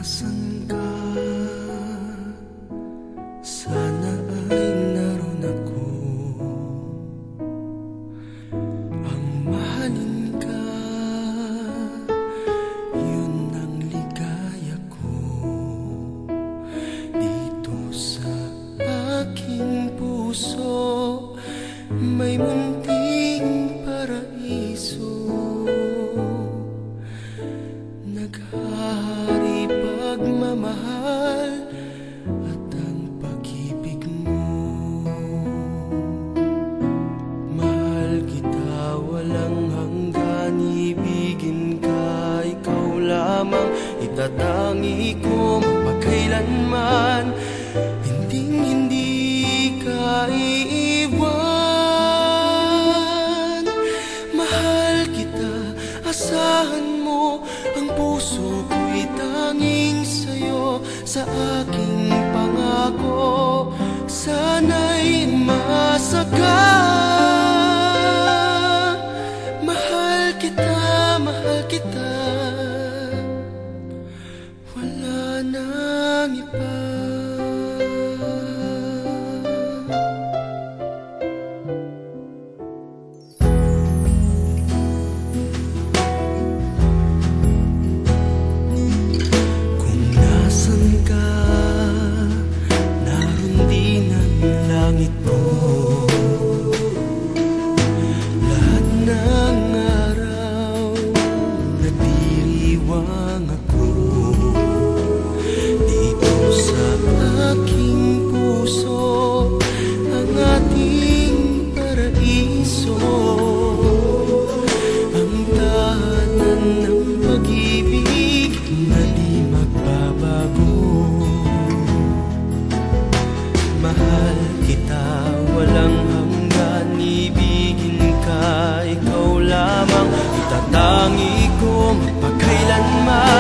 Nasaan ka? Sana ay naroon ako. Ang mahalin ka, yun ang ligaya ko. Dito sa aking puso may munting paraiso. Naghahari pagmamahal at ang pag-ibig mo. Mahal kita walang hanggan, ibigin ka, ikaw lamang itatangi ko magpakailanman. Hindi ka iiwan. Mahal kita, asahan mo, ang puso ko'y tanging sa'yo. Sa aking pangako, sana'y masaka. Mahal kita, wala nang iba. Lahat ng araw nagdiriwang ako. Dito sa aking puso ang ating paraiso. Ang tahanan ng pag-ibig na di magbabago. Mahal kita walang hanggan, ibigin ka, ikaw lamang itatangi ko magpakailanman.